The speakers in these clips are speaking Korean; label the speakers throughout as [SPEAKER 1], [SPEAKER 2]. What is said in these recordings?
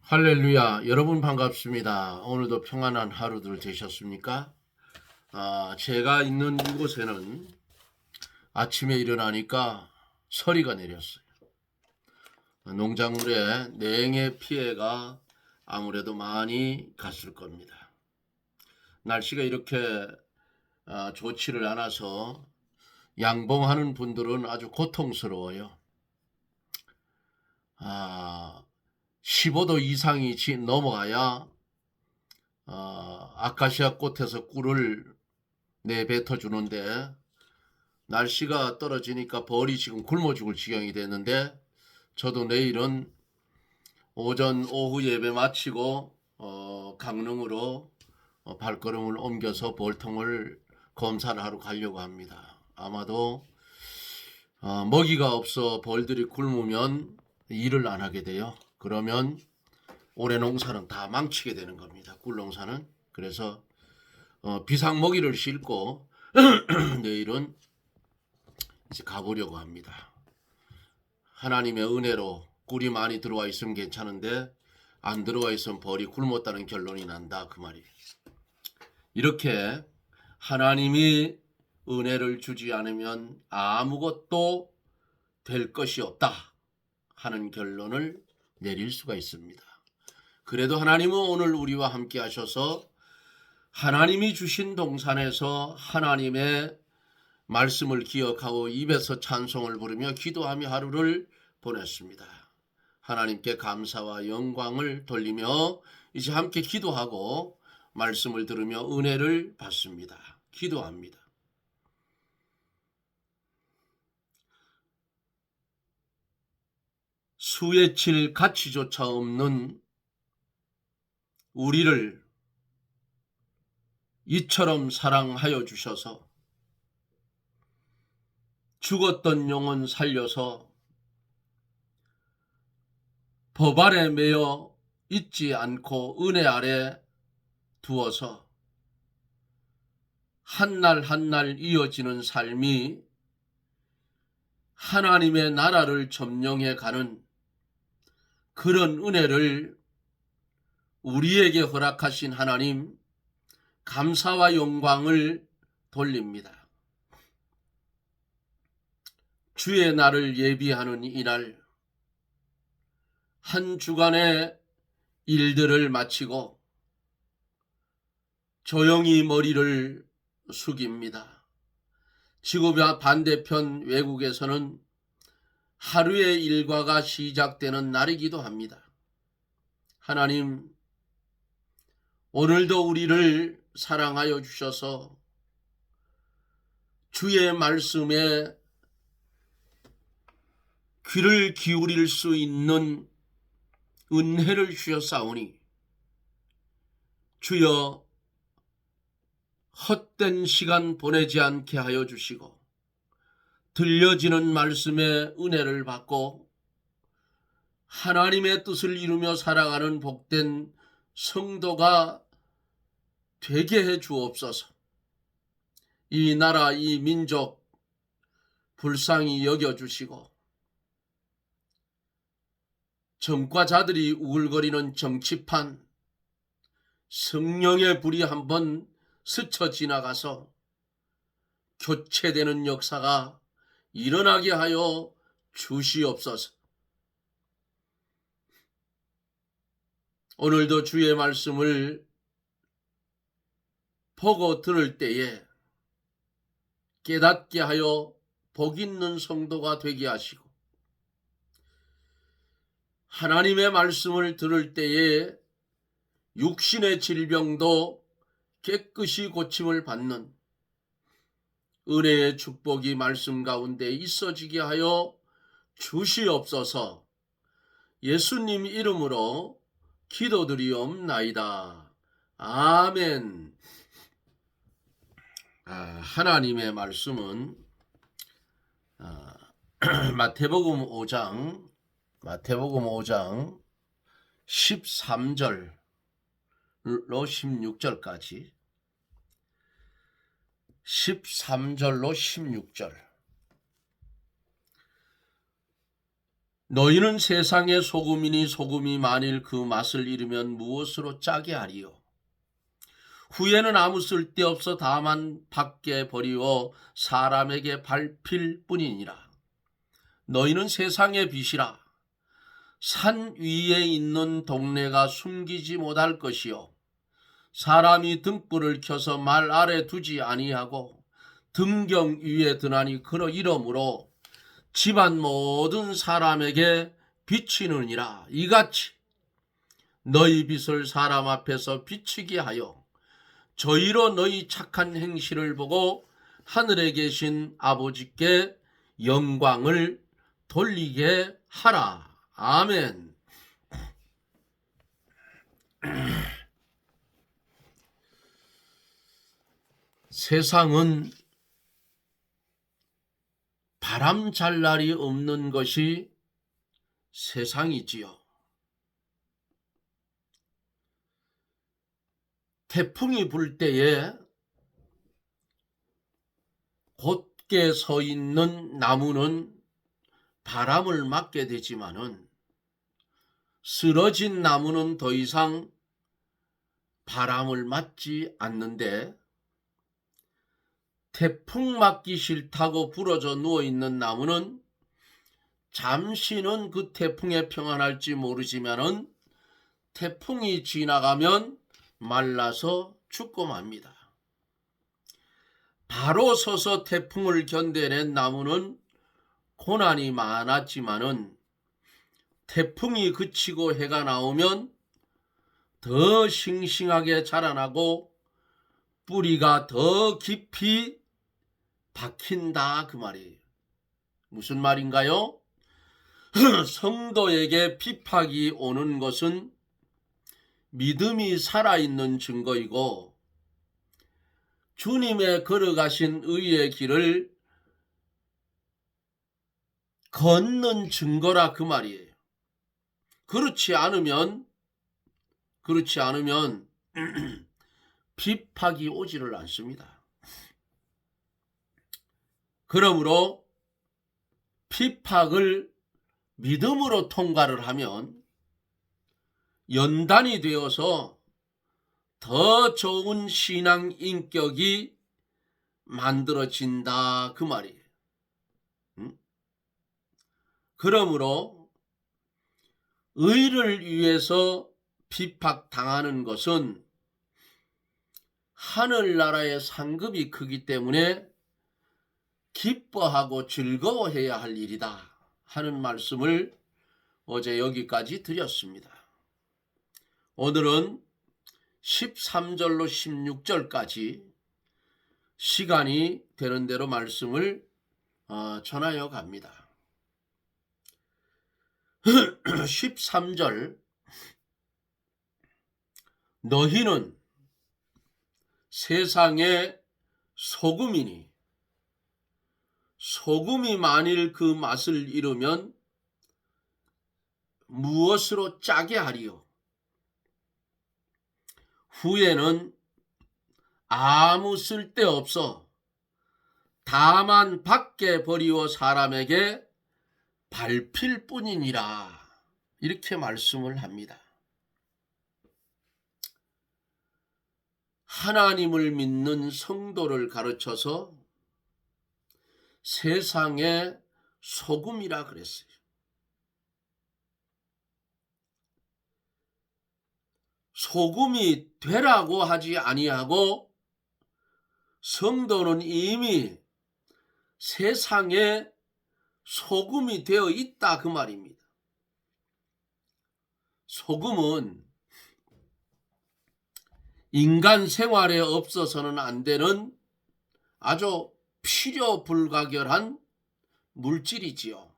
[SPEAKER 1] 할렐루야. 여러분 반갑습니다. 오늘도 평안한 하루들 되셨습니까? 제가 있는 이곳에는 아침에 일어나니까 서리가 내렸어요. 농작물에 냉해 피해가 아무래도 많이 갔을 겁니다. 날씨가 이렇게 좋지를 않아서 양봉하는 분들은 아주 고통스러워요. 15도 이상이 넘어가야 아카시아 꽃에서 꿀을 내뱉어 주는데 날씨가 떨어지니까 벌이 지금 굶어 죽을 지경이 됐는데 저도 내일은 오전 오후 예배 마치고 강릉으로 발걸음을 옮겨서 벌통을 검사를 하러 가려고 합니다. 아마도 먹이가 없어 벌들이 굶으면 일을 안 하게 돼요. 그러면 올해 농사는 다 망치게 되는 겁니다. 꿀 농사는. 그래서 비상 먹이를 싣고 내일은 이제 가보려고 합니다. 하나님의 은혜로 꿀이 많이 들어와 있으면 괜찮은데 안 들어와 있으면 벌이 굶었다는 결론이 난다 그 말이에요. 이렇게 하나님이 은혜를 주지 않으면 아무것도 될 것이 없다 하는 결론을 내릴 수가 있습니다. 그래도 하나님은 오늘 우리와 함께 하셔서 하나님이 주신 동산에서 하나님의 말씀을 기억하고 입에서 찬송을 부르며 기도하며 하루를 보냈습니다. 하나님께 감사와 영광을 돌리며 이제 함께 기도하고 말씀을 들으며 은혜를 받습니다. 기도합니다. 수에 칠 가치조차 없는 우리를 이처럼 사랑하여 주셔서 죽었던 영혼 살려서 법 아래 매여 있지 않고 은혜 아래 두어서 한 날 한 날 이어지는 삶이 하나님의 나라를 점령해 가는 그런 은혜를 우리에게 허락하신 하나님 감사와 영광을 돌립니다. 주의 날을 예비하는 이날 한 주간의 일들을 마치고 조용히 머리를 숙입니다. 지구 반대편 외국에서는 하루의 일과가 시작되는 날이기도 합니다. 하나님, 오늘도 우리를 사랑하여 주셔서 주의 말씀에 귀를 기울일 수 있는 은혜를 주셨사오니 주여 헛된 시간 보내지 않게 하여 주시고 들려지는 말씀의 은혜를 받고 하나님의 뜻을 이루며 살아가는 복된 성도가 되게 해 주옵소서. 이 나라 이 민족 불쌍히 여겨주시고 정과자들이 우글거리는 정치판 성령의 불이 한번 스쳐 지나가서 교체되는 역사가 일어나게 하여 주시옵소서. 오늘도 주의 말씀을 보고 들을 때에 깨닫게 하여 복 있는 성도가 되게 하시고 하나님의 말씀을 들을 때에 육신의 질병도 깨끗이 고침을 받는 은혜의 축복이 말씀 가운데 있어지게 하여 주시옵소서. 예수님 이름으로 기도드리옵나이다. 아멘. 하나님의 말씀은 마태복음 5장 13절로 16절까지 13절로 16절 너희는 세상의 소금이니 소금이 만일 그 맛을 잃으면 무엇으로 짜게 하리요? 후에는 아무 쓸데없어 다만 밖에 버리워 사람에게 밟힐 뿐이니라. 너희는 세상의 빛이라. 산 위에 있는 동네가 숨기지 못할 것이요, 사람이 등불을 켜서 말 아래 두지 아니하고 등경 위에 드나니 그러이러므로 집안 모든 사람에게 비치느니라. 이같이 너희 빛을 사람 앞에서 비치게 하여 저희로 너희 착한 행실을 보고 하늘에 계신 아버지께 영광을 돌리게 하라. 아멘. 세상은 바람 잘 날이 없는 것이 세상이지요. 태풍이 불 때에 곧게 서 있는 나무는 바람을 맞게 되지만은 쓰러진 나무는 더 이상 바람을 맞지 않는데, 태풍 맞기 싫다고 부러져 누워있는 나무는 잠시는 그 태풍에 평안할지 모르지만은 태풍이 지나가면 말라서 죽고 맙니다. 바로 서서 태풍을 견뎌낸 나무는 고난이 많았지만은 태풍이 그치고 해가 나오면 더 싱싱하게 자라나고 뿌리가 더 깊이 박힌다, 그 말이에요. 무슨 말인가요? 성도에게 핍박이 오는 것은 믿음이 살아있는 증거이고 주님의 걸어가신 의의 길을 걷는 증거라, 그 말이에요. 그렇지 않으면 핍박이 오지를 않습니다. 그러므로 핍박을 믿음으로 통과를 하면 연단이 되어서 더 좋은 신앙 인격이 만들어진다, 그 말이에요. 그러므로 의를 위해서 핍박당하는 것은 하늘나라의 상급이 크기 때문에 기뻐하고 즐거워해야 할 일이다 하는 말씀을 어제 여기까지 드렸습니다. 오늘은 13절로 16절까지 시간이 되는 대로 말씀을 전하여 갑니다. 13절, 너희는 세상의 소금이니 소금이 만일 그 맛을 잃으면 무엇으로 짜게 하리요? 후에는 아무 쓸데없어 다만 밖에 버리워 사람에게 밟힐 뿐이니라. 이렇게 말씀을 합니다. 하나님을 믿는 성도를 가르쳐서 세상의 소금이라 그랬어요. 소금이 되라고 하지 아니하고 성도는 이미 세상에 소금이 되어 있다, 그 말입니다. 소금은 인간 생활에 없어서는 안 되는 아주 필요 불가결한 물질이지요.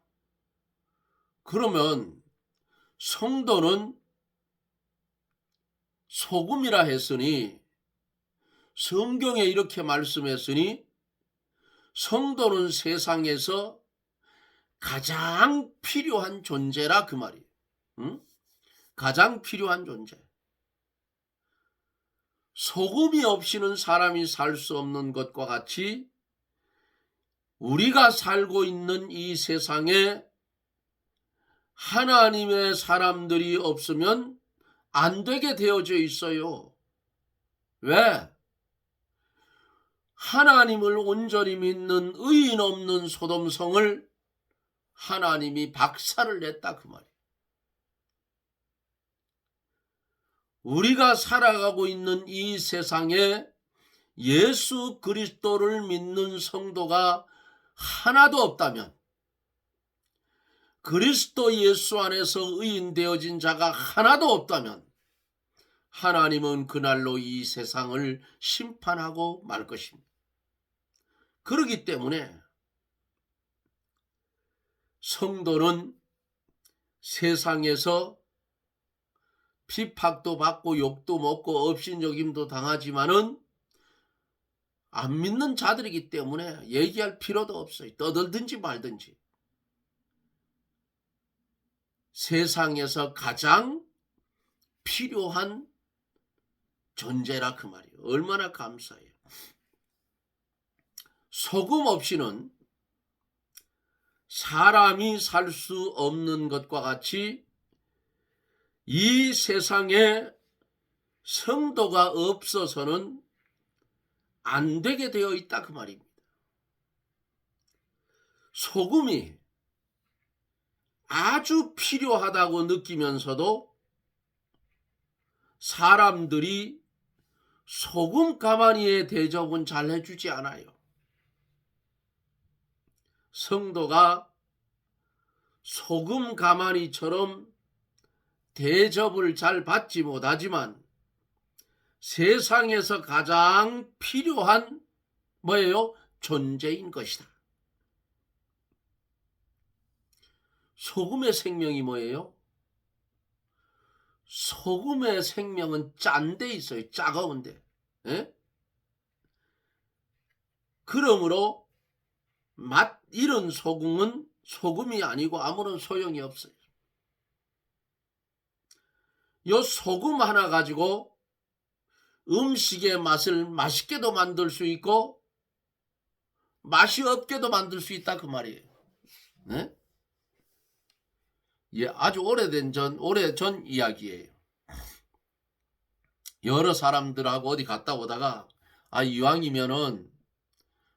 [SPEAKER 1] 그러면 성도는 소금이라 했으니, 성경에 이렇게 말씀했으니 성도는 세상에서 가장 필요한 존재라, 그 말이에요. 응? 가장 필요한 존재. 소금이 없이는 사람이 살 수 없는 것과 같이 우리가 살고 있는 이 세상에 하나님의 사람들이 없으면 안 되게 되어져 있어요. 왜? 하나님을 온전히 믿는 의인 없는 소돔성을 하나님이 박살을 냈다 그 말이에요. 우리가 살아가고 있는 이 세상에 예수 그리스도를 믿는 성도가 하나도 없다면, 그리스도 예수 안에서 의인 되어진 자가 하나도 없다면 하나님은 그날로 이 세상을 심판하고 말 것입니다. 그렇기 때문에 성도는 세상에서 핍박도 받고 욕도 먹고 업신여김도 당하지만은 안 믿는 자들이기 때문에 얘기할 필요도 없어요. 떠들든지 말든지. 세상에서 가장 필요한 존재라 그 말이에요. 얼마나 감사해요. 소금 없이는 사람이 살 수 없는 것과 같이 이 세상에 성도가 없어서는 안 되게 되어 있다 그 말입니다. 소금이 아주 필요하다고 느끼면서도 사람들이 소금 가마니의 대접은 잘 해주지 않아요. 성도가 소금 가마니처럼 대접을 잘 받지 못하지만 세상에서 가장 필요한 뭐예요? 존재인 것이다. 소금의 생명이 뭐예요? 소금의 생명은 짠 데 있어요. 짜가운데. 예? 그러므로 맛 잃은 소금은 소금이 아니고 아무런 소용이 없어요. 요 소금 하나 가지고 음식의 맛을 맛있게도 만들 수 있고 맛이 없게도 만들 수 있다 그 말이에요. 네? 예, 아주 오래전 이야기예요. 여러 사람들하고 어디 갔다 오다가 이왕이면은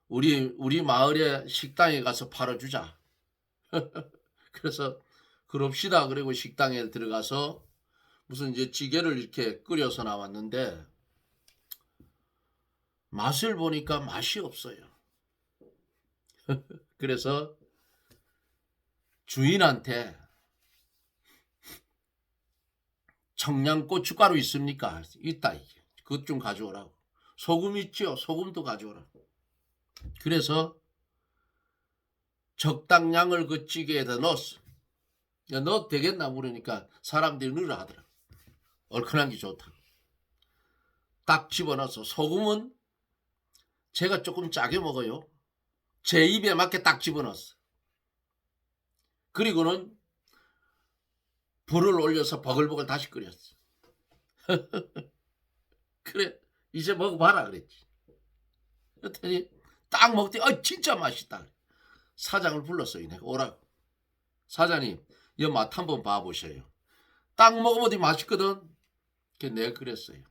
[SPEAKER 1] 우리 마을에 식당에 가서 팔아주자. 그래서 그럽시다. 그리고 식당에 들어가서 무슨 이제 찌개를 이렇게 끓여서 나왔는데 맛을 보니까 맛이 없어요. 그래서 주인한테 청양고춧가루 있습니까? 있다 이게. 그것 좀 가져오라고. 소금 있죠? 소금도 가져오라고. 그래서 적당량을 그 찌개에다 넣었어. 야, 넣어도 되겠나 물으니까 사람들이 넣으라 하더라. 얼큰한 게 좋다. 딱 집어넣어서 소금은 제가 조금 짜게 먹어요. 제 입에 맞게 딱 집어넣었어. 그리고는 불을 올려서 버글버글 다시 끓였어. 그래 이제 먹어봐라 그랬지. 그랬더니 딱 먹더니 진짜 맛있다. 사장을 불렀어요. 내가 오라고. 사장님 이 맛 한번 봐보셔요. 딱 먹어보니 맛있거든. 내가 그랬어요.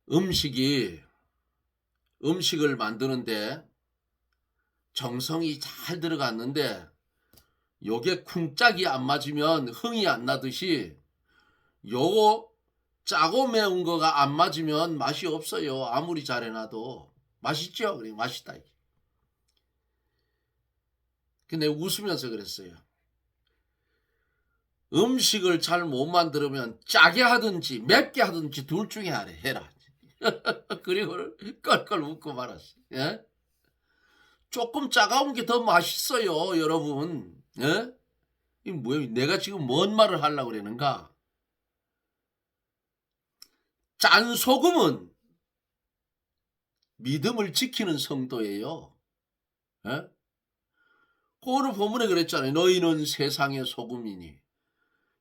[SPEAKER 1] 음식을 만드는데 정성이 잘 들어갔는데 요게 쿵짝이 안 맞으면 흥이 안 나듯이 요거 짜고 매운 거가 안 맞으면 맛이 없어요. 아무리 잘 해놔도. 맛있죠? 그래 맛있다. 근데 웃으면서 그랬어요. 음식을 잘 못 만들면 짜게 하든지 맵게 하든지 둘 중에 하래 해라. 그리고 껄껄 웃고 말았어. 예? 조금 짜가운 게 더 맛있어요, 여러분. 예? 이 뭐야? 내가 지금 뭔 말을 하려고 그러는가? 짠 소금은 믿음을 지키는 성도예요. 예? 오늘 본문에 그랬잖아요. 너희는 세상의 소금이니.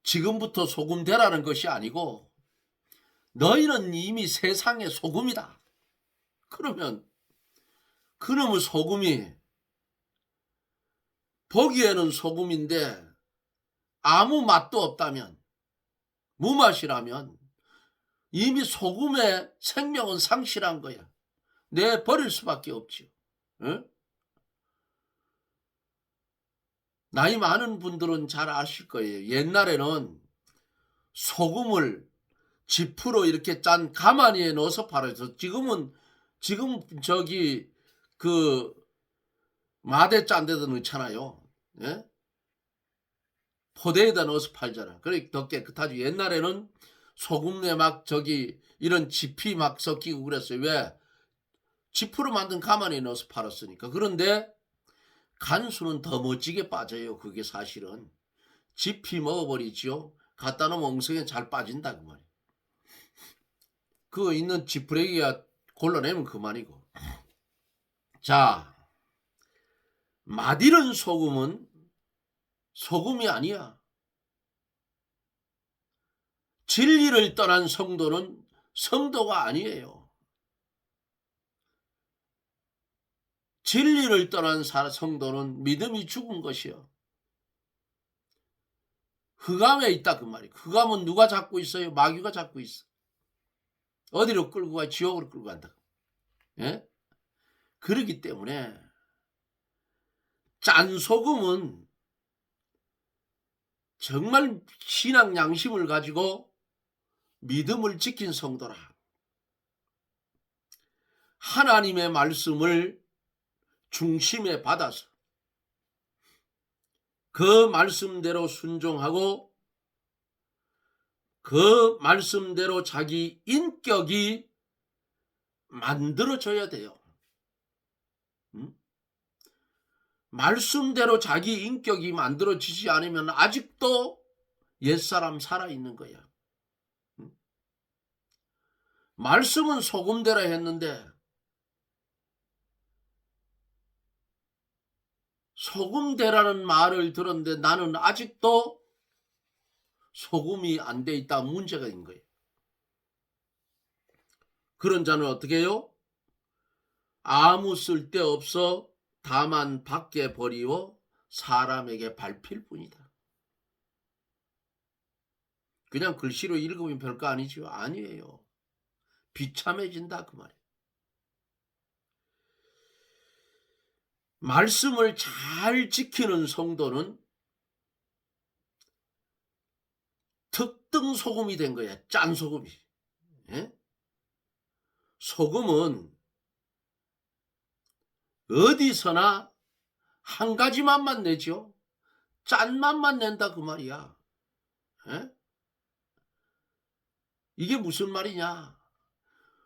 [SPEAKER 1] 지금부터 소금 되라는 것이 아니고 너희는 이미 세상의 소금이다. 그러면 그놈의 소금이 보기에는 소금인데 아무 맛도 없다면, 무맛이라면 이미 소금의 생명은 상실한 거야. 내 버릴 수밖에 없죠. 응? 나이 많은 분들은 잘 아실 거예요. 옛날에는 소금을 지프로 이렇게 짠 가마니에 넣어서 팔아서, 지금 저기 그 마대 짠 데도 넣잖아요. 예? 포대에다 넣어서 팔잖아. 그래 더 깨끗하지. 옛날에는 소금에 막 저기 이런 지피 막 섞이고 그랬어요. 왜? 지프로 만든 가마니에 넣어서 팔았으니까. 그런데 간수는 더 멋지게 빠져요. 그게 사실은. 지피 먹어버리죠. 갖다 놓으면 엉성에 잘 빠진다 그 말이에요. 그거 있는 지푸레기가 골라내면 그만이고. 자, 맛있는 소금은 소금이 아니야. 진리를 떠난 성도는 성도가 아니에요. 진리를 떠난 성도는 믿음이 죽은 것이요. 흑암에 있다 그 말이에요. 흑암은 누가 잡고 있어요? 마귀가 잡고 있어. 어디로 끌고 가? 지옥으로 끌고 간다. 예? 그렇기 때문에 짠 소금은 정말 신앙 양심을 가지고 믿음을 지킨 성도라. 하나님의 말씀을 중심에 받아서 그 말씀대로 순종하고 그 말씀대로 자기 인격이 만들어져야 돼요. 말씀대로 자기 인격이 만들어지지 않으면 아직도 옛사람 살아있는 거야. 말씀은 소금대로 했는데 소금대라는 말을 들었는데 나는 아직도 소금이 안 돼 있다. 문제가 있는 거예요. 그런 자는 어떻게 해요? 아무 쓸데없어 다만 밖에 버리워 사람에게 밟힐 뿐이다. 그냥 글씨로 읽으면 별거 아니죠. 아니에요. 비참해진다 그 말이에요. 말씀을 잘 지키는 성도는 특등 소금이 된 거야. 짠 소금이. 예? 소금은 어디서나 한 가지 맛만 내죠. 짠 맛만 낸다 그 말이야. 예? 이게 무슨 말이냐?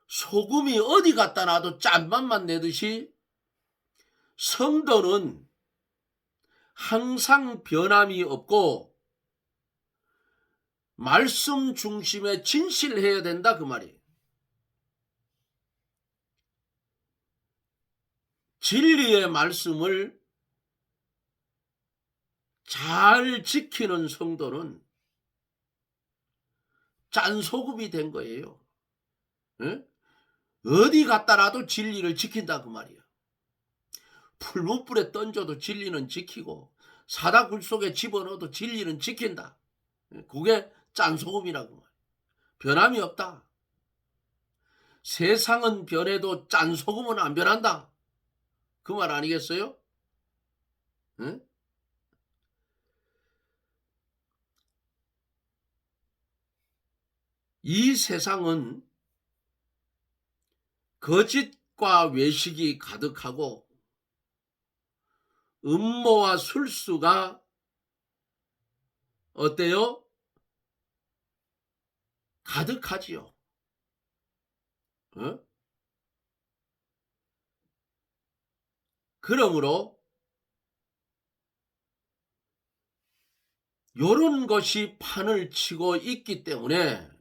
[SPEAKER 1] 소금이 어디 갖다 놔도 짠 맛만 내듯이 성도는 항상 변함이 없고 말씀 중심에 진실해야 된다 그 말이에요. 진리의 말씀을 잘 지키는 성도는 짠소금이 된 거예요. 에? 어디 갖다 놔도 진리를 지킨다 그 말이야. 풀무불에 던져도 진리는 지키고 사다굴 속에 집어넣어도 진리는 지킨다. 그게 짠소금이라고 말이야. 변함이 없다. 세상은 변해도 짠소금은 안 변한다. 그 말 아니겠어요? 에? 이 세상은 거짓과 외식이 가득하고 음모와 술수가 어때요? 가득하지요. 어? 그러므로 이런 것이 판을 치고 있기 때문에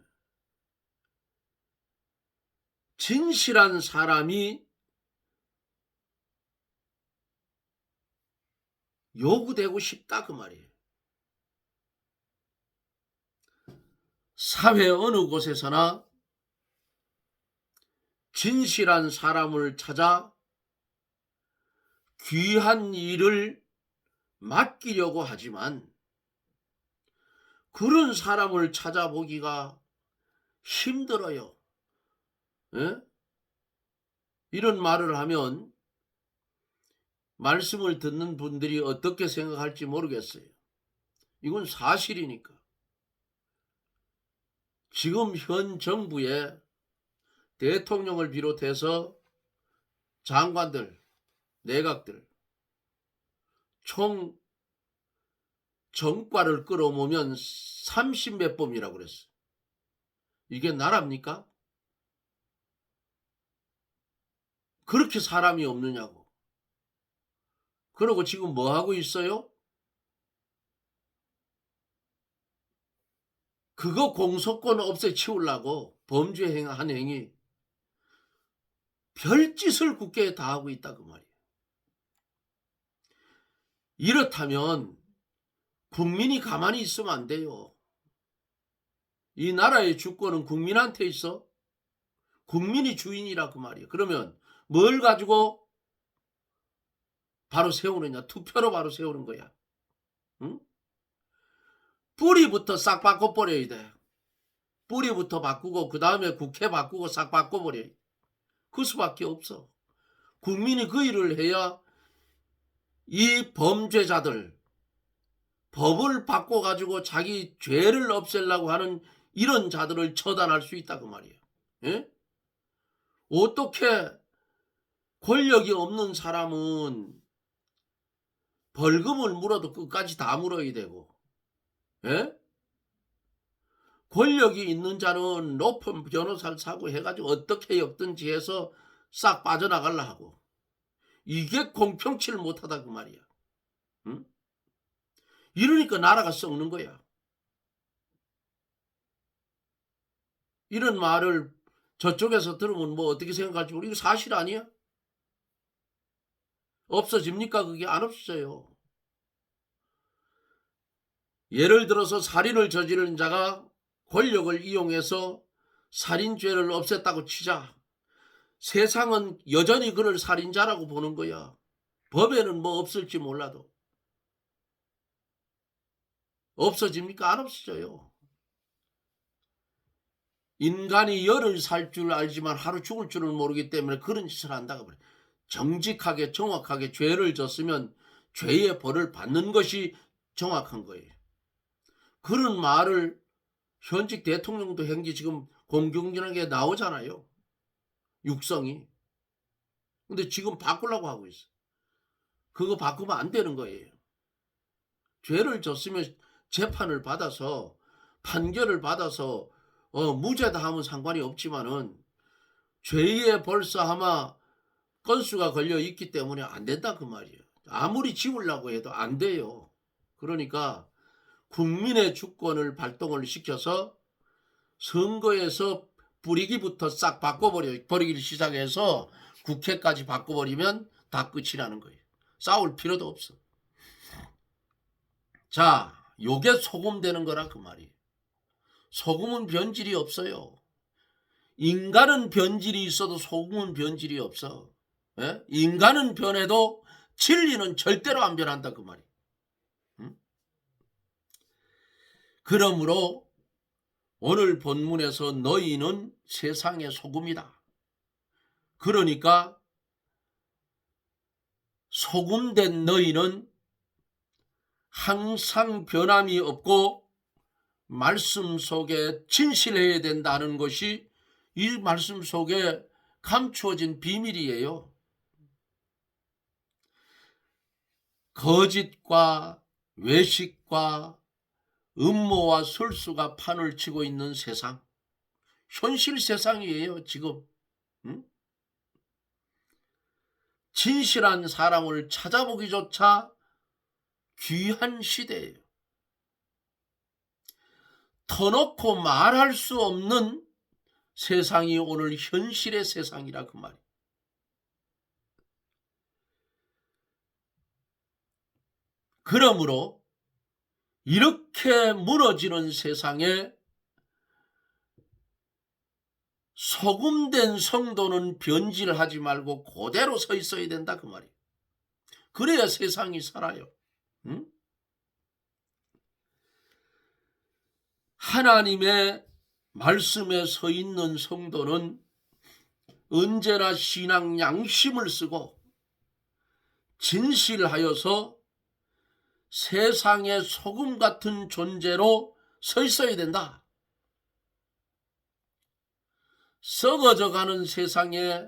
[SPEAKER 1] 진실한 사람이 요구되고 싶다 그 말이에요. 사회 어느 곳에서나 진실한 사람을 찾아 귀한 일을 맡기려고 하지만 그런 사람을 찾아보기가 힘들어요. 예? 이런 말을 하면 말씀을 듣는 분들이 어떻게 생각할지 모르겠어요. 이건 사실이니까. 지금 현 정부의 대통령을 비롯해서 장관들, 내각들 총 정과를 끌어모으면 30몇 범이라고 그랬어. 이게 나라입니까? 그렇게 사람이 없느냐고. 그러고 지금 뭐 하고 있어요? 그거 공소권 없애치우려고 범죄 한 행위 별짓을 국회에 다 하고 있다 그 말이에요. 이렇다면 국민이 가만히 있으면 안 돼요. 이 나라의 주권은 국민한테 있어. 국민이 주인이라 그 말이에요. 그러면 뭘 가지고 바로 세우느냐? 투표로 바로 세우는 거야. 응? 뿌리부터 싹 바꿔버려야 돼. 뿌리부터 바꾸고 그 다음에 국회 바꾸고 싹 바꿔버려. 그 수밖에 없어. 국민이 그 일을 해야 이 범죄자들 법을 바꿔가지고 자기 죄를 없애려고 하는 이런 자들을 처단할 수 있다 그 말이에요. 예? 어떻게 권력이 없는 사람은 벌금을 물어도 끝까지 다 물어야 되고, 예? 권력이 있는 자는 높은 변호사를 사고 해가지고 어떻게 역든지 해서 싹 빠져나가려 하고, 이게 공평치를 못하다 그 말이야. 응? 이러니까 나라가 썩는 거야. 이런 말을 저쪽에서 들으면 뭐 어떻게 생각할지 모르겠고, 이거 사실 아니야? 없어집니까? 그게 안 없어져요. 예를 들어서 살인을 저지른 자가 권력을 이용해서 살인죄를 없앴다고 치자. 세상은 여전히 그를 살인자라고 보는 거야. 법에는 뭐 없을지 몰라도. 없어집니까? 안 없어져요. 인간이 열을 살 줄 알지만 하루 죽을 줄은 모르기 때문에 그런 짓을 한다고 그래. 정직하게 정확하게 죄를 졌으면 죄의 벌을 받는 것이 정확한 거예요. 그런 말을 현직 대통령도 행지 지금 공공연하게 나오잖아요. 육성이. 근데 지금 바꾸려고 하고 있어. 그거 바꾸면 안 되는 거예요. 죄를 졌으면 재판을 받아서 판결을 받아서 무죄다 하면 상관이 없지만은 죄에 벌써 아마 건수가 걸려 있기 때문에 안 된다 그 말이에요. 아무리 지우려고 해도 안 돼요. 그러니까 국민의 주권을 발동을 시켜서 선거에서 뿌리기부터 싹 바꿔버리기 시작해서 국회까지 바꿔버리면 다 끝이라는 거예요. 싸울 필요도 없어. 자, 요게 소금되는 거라 그 말이에요. 소금은 변질이 없어요. 인간은 변질이 있어도 소금은 변질이 없어. 예? 인간은 변해도 진리는 절대로 안 변한다 그 말이에요. 응? 그러므로 오늘 본문에서 너희는 세상의 소금이다. 그러니까 소금된 너희는 항상 변함이 없고 말씀 속에 진실해야 된다는 것이 이 말씀 속에 감추어진 비밀이에요. 거짓과 외식과 음모와 술수가 판을 치고 있는 세상, 현실 세상이에요 지금. 응? 진실한 사람을 찾아보기조차 귀한 시대예요. 터놓고 말할 수 없는 세상이 오늘 현실의 세상이라 그 말이에요. 그러므로 이렇게 무너지는 세상에 소금된 성도는 변질하지 말고 그대로 서 있어야 된다 그 말이에요. 그래야 세상이 살아요. 응? 하나님의 말씀에 서 있는 성도는 언제나 신앙 양심을 쓰고 진실하여서 세상의 소금 같은 존재로 서 있어야 된다. 썩어져가는 세상에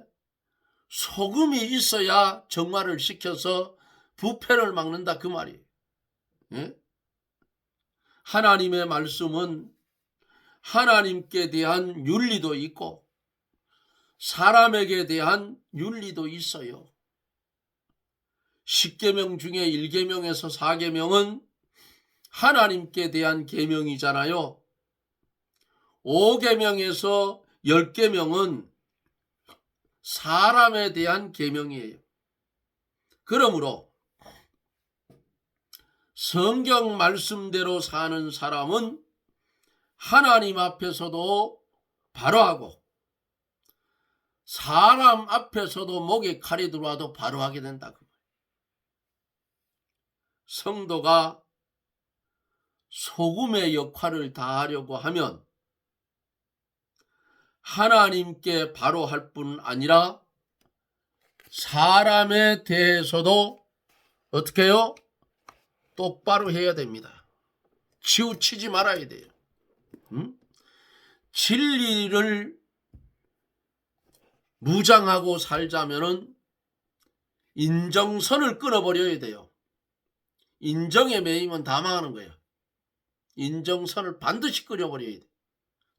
[SPEAKER 1] 소금이 있어야 정화를 시켜서 부패를 막는다 그 말이에요. 예? 하나님의 말씀은 하나님께 대한 윤리도 있고 사람에게 대한 윤리도 있어요. 10계명 중에 1계명에서 4계명은 하나님께 대한 계명이잖아요. 5계명에서 10계명은 사람에 대한 계명이에요. 그러므로 성경 말씀대로 사는 사람은 하나님 앞에서도 바로하고 사람 앞에서도 목에 칼이 들어와도 바로하게 된다. 성도가 소금의 역할을 다하려고 하면 하나님께 바로할 뿐 아니라 사람에 대해서도 어떻게 해요? 똑바로 해야 됩니다. 치우치지 말아야 돼요. 진리를 무장하고 살자면은 인정선을 끊어버려야 돼요. 인정에 매이면 다 망하는 거예요. 인정선을 반드시 끊어버려야 돼.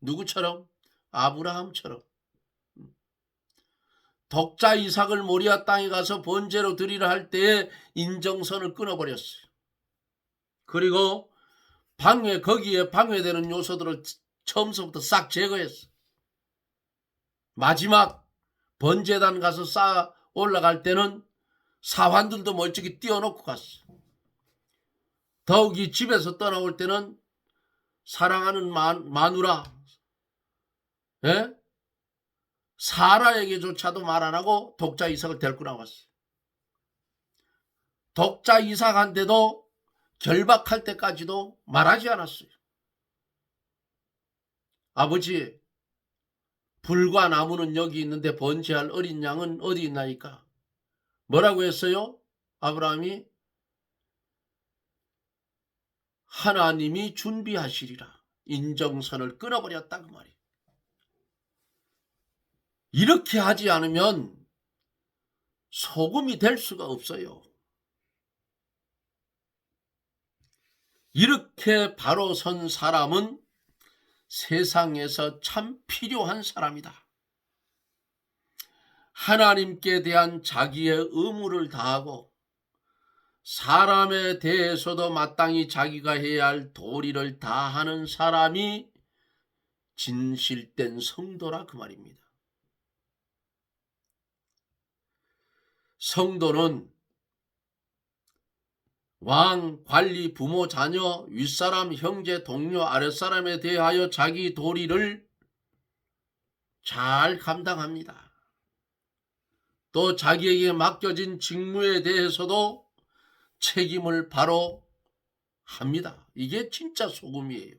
[SPEAKER 1] 누구처럼? 아브라함처럼. 독자 이삭을 모리아 땅에 가서 번제로 드리려 할 때에 인정선을 끊어버렸어요. 그리고 거기에 방해되는 요소들을 처음부터 싹 제거했어. 마지막 번제단 가서 쌓아 올라갈 때는 사환들도 멀찍이 띄워놓고 갔어. 더욱이 집에서 떠나올 때는 사랑하는 마누라 예? 사라에게조차도 말 안 하고 독자 이삭을 데리고 나왔어. 독자 이삭한테도 결박할 때까지도 말하지 않았어요. 아버지, 불과 나무는 여기 있는데 번제할 어린 양은 어디 있나이까? 뭐라고 했어요? 아브라함이 하나님이 준비하시리라. 인정선을 끊어버렸다 그 말이에요. 이렇게 하지 않으면 소금이 될 수가 없어요. 이렇게 바로 선 사람은 세상에서 참 필요한 사람이다. 하나님께 대한 자기의 의무를 다하고 사람에 대해서도 마땅히 자기가 해야 할 도리를 다하는 사람이 진실된 성도라 그 말입니다. 성도는 왕, 관리, 부모, 자녀, 윗사람, 형제, 동료, 아랫사람에 대하여 자기 도리를 잘 감당합니다. 또 자기에게 맡겨진 직무에 대해서도 책임을 바로 합니다. 이게 진짜 소금이에요.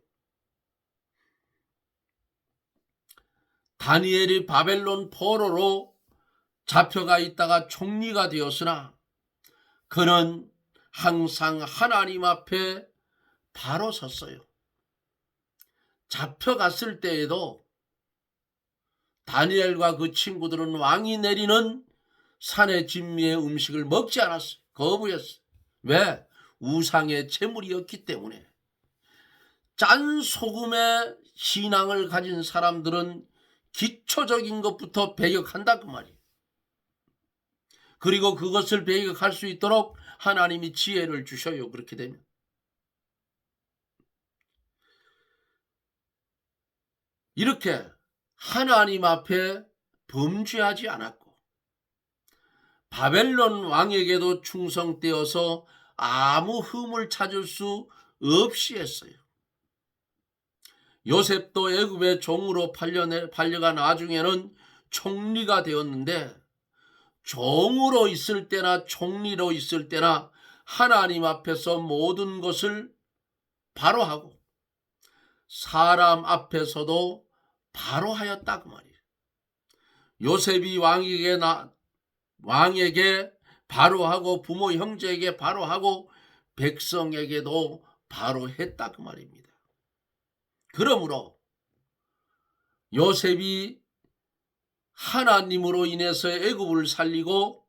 [SPEAKER 1] 다니엘이 바벨론 포로로 잡혀가 있다가 총리가 되었으나 그는 항상 하나님 앞에 바로 섰어요. 잡혀갔을 때에도 다니엘과 그 친구들은 왕이 내리는 산의 진미의 음식을 먹지 않았어요. 거부했어요. 왜? 우상의 제물이었기 때문에. 짠 소금의 신앙을 가진 사람들은 기초적인 것부터 배격한다 그 말이에요. 그리고 그것을 배격할 수 있도록 하나님이 지혜를 주셔요. 그렇게 되면. 이렇게 하나님 앞에 범죄하지 않았고 바벨론 왕에게도 충성되어서 아무 흠을 찾을 수 없이 했어요. 요셉도 애굽의 종으로 팔려가 나중에는 총리가 되었는데 종으로 있을 때나 총리로 있을 때나 하나님 앞에서 모든 것을 바로 하고 사람 앞에서도 바로 하였다 그 말이에요. 요셉이 왕에게 바로 하고 부모 형제에게 바로 하고 백성에게도 바로 했다 그 말입니다. 그러므로 요셉이 하나님으로 인해서 애굽을 살리고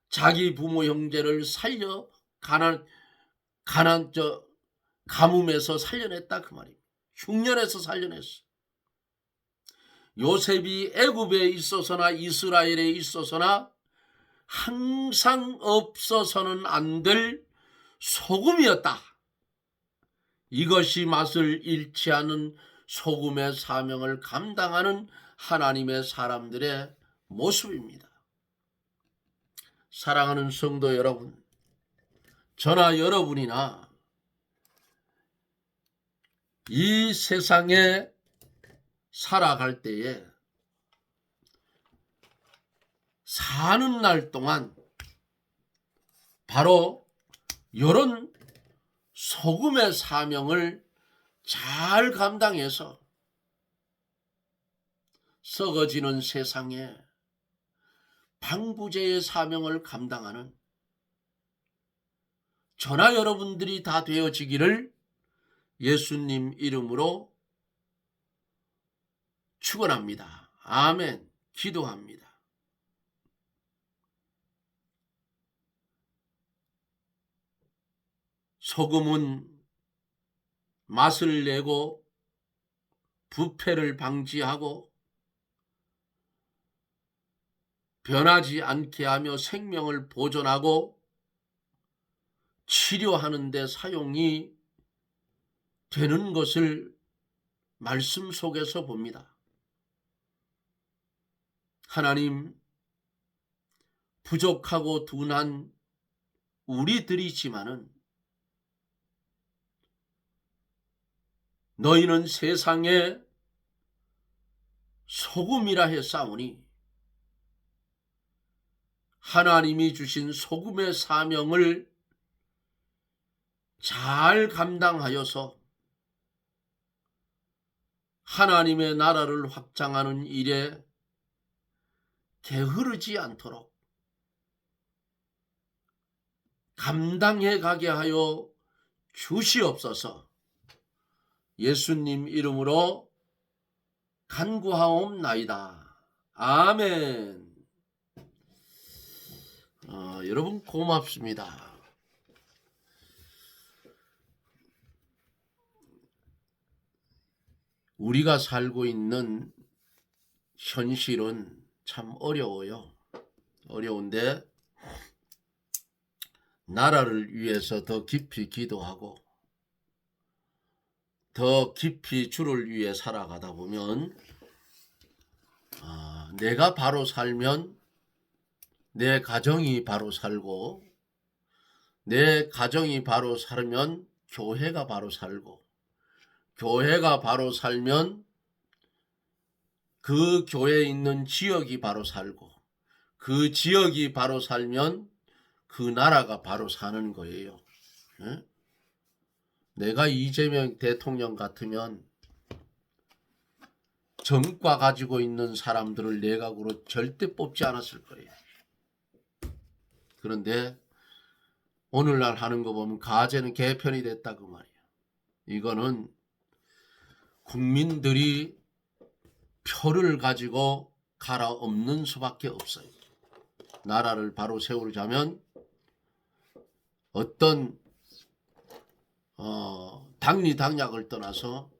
[SPEAKER 1] 자기 부모 형제를 살려 가뭄에서 살려냈다 그 말입니다. 흉년에서 살려냈어. 요셉이 애굽에 있어서나 이스라엘에 있어서나 항상 없어서는 안 될 소금이었다. 이것이 맛을 잃지 않은 소금의 사명을 감당하는 하나님의 사람들의 모습입니다. 사랑하는 성도 여러분, 저나 여러분이나 이 세상에 살아갈 때에 사는 날 동안 바로 이런 소금의 사명을 잘 감당해서 썩어지는 세상에 방부제의 사명을 감당하는 저나 여러분들이 다 되어지기를 예수님 이름으로 축원합니다. 아멘. 기도합니다. 소금은 맛을 내고 부패를 방지하고 변하지 않게 하며 생명을 보존하고 치료하는 데 사용이 되는 것을 말씀 속에서 봅니다. 하나님, 부족하고 둔한 우리들이지만은 너희는 세상에 소금이라 했사오니 하나님이 주신 소금의 사명을 잘 감당하여서 하나님의 나라를 확장하는 일에 게으르지 않도록 감당해 가게 하여 주시옵소서. 예수님 이름으로 간구하옵나이다. 아멘. 여러분 고맙습니다. 우리가 살고 있는 현실은 참 어려워요. 어려운데 나라를 위해서 더 깊이 기도하고 더 깊이 주를 위해 살아가다 보면 내가 바로 살면 내 가정이 바로 살고 내 가정이 바로 살면 교회가 바로 살고 교회가 바로 살면 그 교회에 있는 지역이 바로 살고 그 지역이 바로 살면 그 나라가 바로 사는 거예요. 네? 내가 이재명 대통령 같으면 정과 가지고 있는 사람들을 내각으로 절대 뽑지 않았을 거예요. 그런데 오늘날 하는 거 보면 가제는 개편이 됐다 그 말이에요. 이거는 국민들이 표를 가지고 갈아엎는 수밖에 없어요. 나라를 바로 세우자면 어떤 당리당략을 떠나서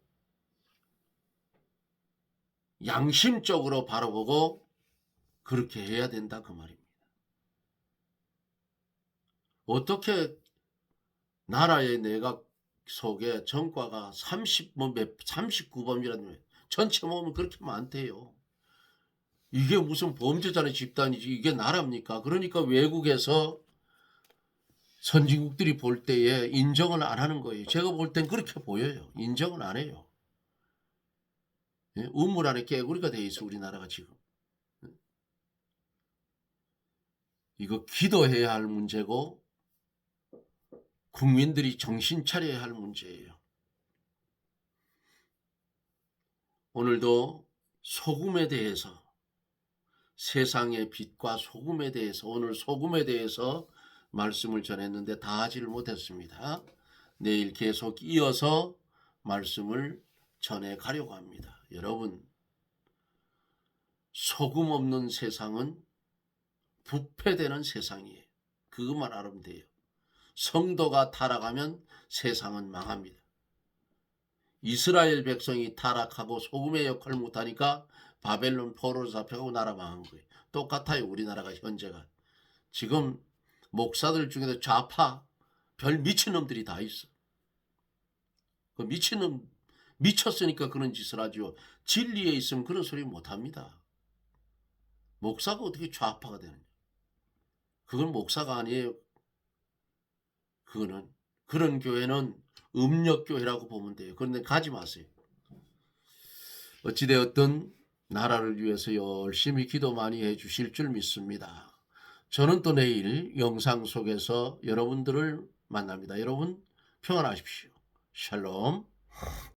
[SPEAKER 1] 양심적으로 바라보고 그렇게 해야 된다 그 말입니다. 어떻게 나라의 내각 속에 정과가 39범이라는 전체 모으면 그렇게 많대요. 이게 무슨 범죄자의 집단이지 이게 나라입니까? 그러니까 외국에서 선진국들이 볼 때에 인정을 안 하는 거예요. 제가 볼 땐 그렇게 보여요. 인정을 안 해요. 우물 안에 깨구리가 돼 있어 우리나라가 지금. 이거 기도해야 할 문제고 국민들이 정신 차려야 할 문제예요. 오늘도 소금에 대해서, 세상의 빛과 소금에 대해서, 오늘 소금에 대해서 말씀을 전했는데 다 하지를 못했습니다. 내일 계속 이어서 말씀을 전해 가려고 합니다. 여러분, 소금 없는 세상은 부패되는 세상이에요. 그것만 알면 돼요. 성도가 타락하면 세상은 망합니다. 이스라엘 백성이 타락하고 소금의 역할을 못하니까 바벨론 포로로 잡혀가고 나라 망한 거예요. 똑같아요. 우리나라가 현재가. 지금 목사들 중에도 좌파 별 미친놈들이 다 있어. 그 미친놈, 미쳤으니까 그런 짓을 하죠. 진리에 있으면 그런 소리 못합니다. 목사가 어떻게 좌파가 되느냐. 그건 목사가 아니에요. 그런 교회는 음력교회라고 보면 돼요. 그런데 가지 마세요. 어찌되었든 나라를 위해서 열심히 기도 많이 해주실 줄 믿습니다. 저는 또 내일 영상 속에서 여러분들을 만납니다. 여러분 평안하십시오. 샬롬.